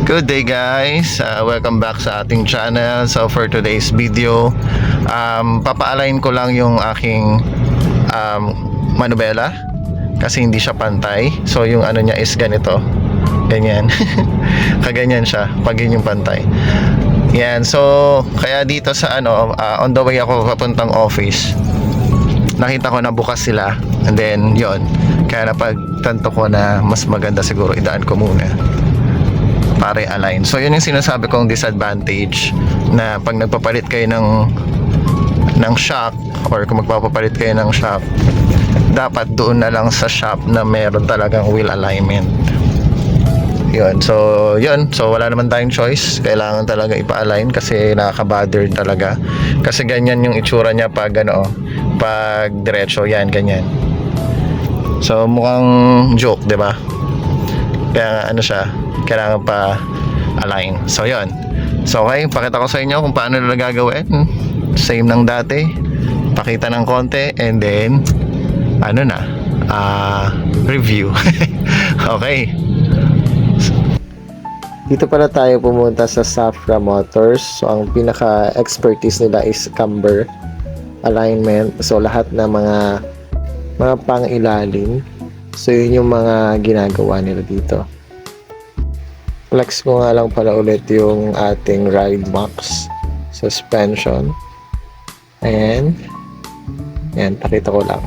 Good day guys, welcome back sa ating channel. So for today's video, papa-align ko lang yung aking manubela kasi hindi siya pantay. So yung ano niya is ganito, ganyan. Kaganyan siya pag yun yung pantay. Yan, so kaya dito sa on the way ako papuntang office, nakita ko na bukas sila, and then yon, kaya napagtanto ko na mas maganda siguro idaan ko muna para align. So yun yung sinasabi kong disadvantage, na pag nagpapalit kayo ng shock, or kung magpapapalit kayo ng shock, dapat doon na lang sa shop na meron talagang wheel alignment. Yun, so wala naman tayong choice, kailangan talaga ipa-align kasi nakaka-bother talaga, kasi ganyan yung itsura niya pag pag diretso, yan ganyan. So mukhang joke, 'di ba? Kaya siya, kailangan pa align. So yun, so okay, pakita ko sa inyo kung paano nila gagawin. Same ng dati, pakita ng konti, and then review. Okay, dito pala tayo pumunta sa Safra Motors. So ang pinaka expertise nila is camber alignment. So lahat ng mga pang-ilalim, so yun yung mga ginagawa nila dito. Flex ko nga lang pala ulit yung ating Ride Max suspension. And yan, pakita ko lang.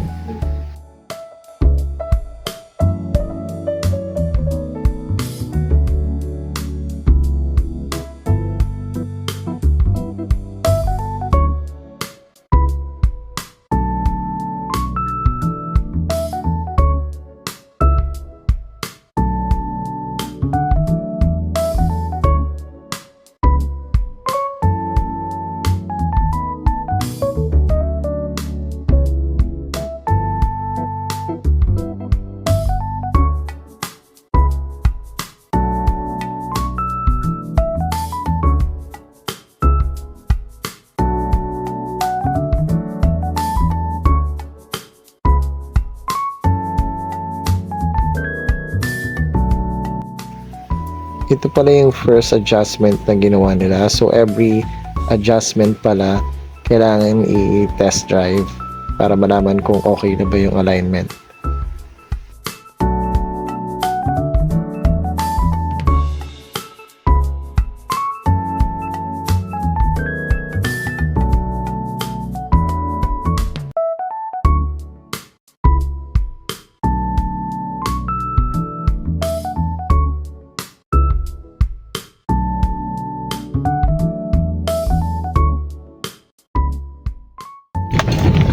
Ito pala yung first adjustment na ginawa nila. So every adjustment pala kailangan i-test drive para malaman kung okay na ba yung alignment.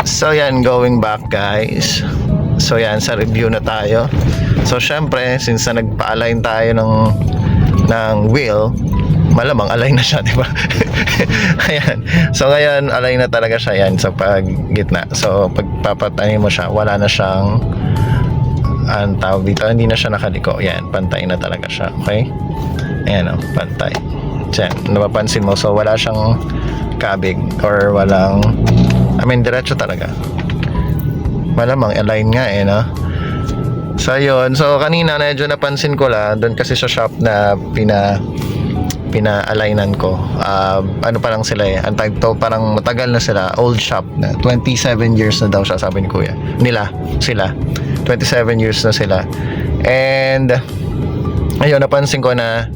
So yan, going back guys. So yan, sa review na tayo. So syempre, since na nagpa-align tayo ng wheel, malamang align na siya, di ba? Ayan. So ngayon, align na talaga siya yan sa paggitna. So pagpapatayin mo siya, wala na siyang ang tawag dito, hindi na siya nakaliko. Yan, pantay na talaga siya. Okay? Ayan, pantay. Diyan, napapansin mo. So wala siyang kabig or walang, diretso talaga. Malamang align nga no? So yun, so kanina medyo napansin ko lang doon kasi sa shop na pina-alignan ko. Pa lang sila ang tag to, parang matagal na sila, old shop na 27 years na daw siya, sabi ni kuya sila 27 years na sila. And ayun, napansin ko na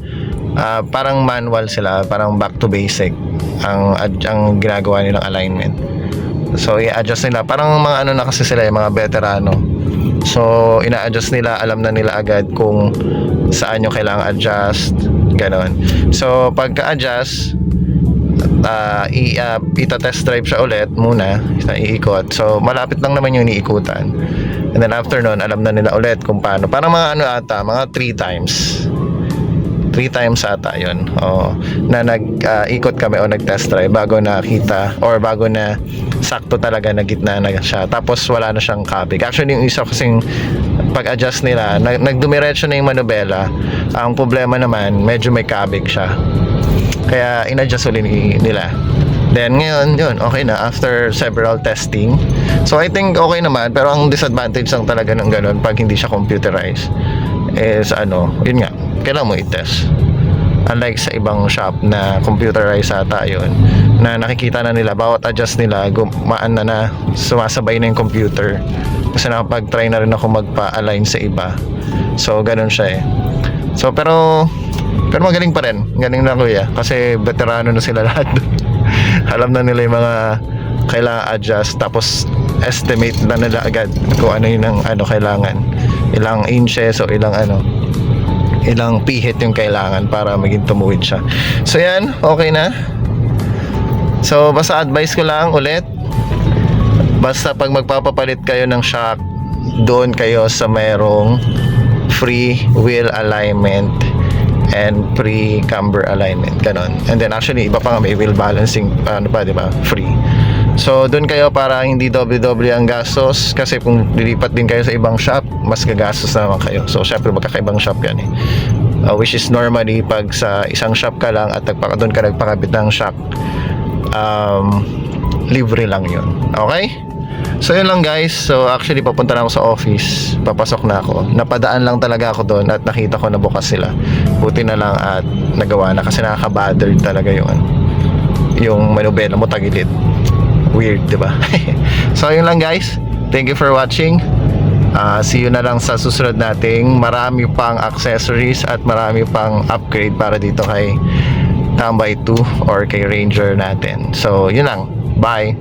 parang manual sila, parang back to basic ang ginagawa nilang alignment. So i-adjust nila, parang mga na kasi sila, yung mga veterano. So ina-adjust nila, alam na nila agad kung saan yung kailangan adjust, ganon. So pagka-adjust, ita-test drive siya ulit muna, iikot. So malapit lang naman yung iniikutan. And then after nun, alam na nila ulit kung paano. Parang mga mga 3 times ata yun, na nag-ikot kami o nag-test drive bago nakita, or bago na sakto talaga na gitna na siya, tapos wala na siyang kabig. Actually yung isa kasing pag-adjust nila, nagdumiretso na yung manubela. Ang problema naman, medyo may kabig siya, kaya in-adjust ulit nila. Then ngayon, yun, okay na after several testing. So I think okay naman, pero ang disadvantage lang talaga ng ganun pag hindi siya computerized is yun nga, kailangan mo i-test. Unlike sa ibang shop na computerized ata yun, na nakikita na nila bawat adjust nila gumaan na sumasabay na yung computer. Kasi nakapag-try na rin ako magpa-align sa iba. So ganun siya eh. So pero magaling pa rin. Galing na kuya kasi veterano na sila lahat. Alam na nila yung mga kailangan adjust, tapos estimate na nila agad kung ano yung kailangan, ilang inches o ilang pihit yung kailangan para maging tumuwid siya. So yan, okay na. So basta advice ko lang ulit, basta pag magpapapalit kayo ng shock, doon kayo sa merong free wheel alignment and pre-camber alignment, ganon. And then actually iba pa nga, may wheel balancing di ba, free. So doon kayo para hindi doble-doble ang gastos, kasi kung lilipat din kayo sa ibang shop, mas gagastos naman kayo. So syempre magkakaibang shop yan eh. Which is normally pag sa isang shop ka lang at doon ka nagpakabit ng shock, libre lang yun. Okay? So yun lang guys. So actually papunta na ako sa office, papasok na ako. Napadaan lang talaga ako doon at nakita ko na bukas sila. Buti na lang at nagawa na, kasi nakaka-bothered talaga yung manubela mo tagilid. Weird, diba? So yun lang guys, thank you for watching. See you na lang sa susunod nating marami pang accessories at marami pang upgrade para dito kay Tambay 2 or kay Ranger natin. So yun lang, bye.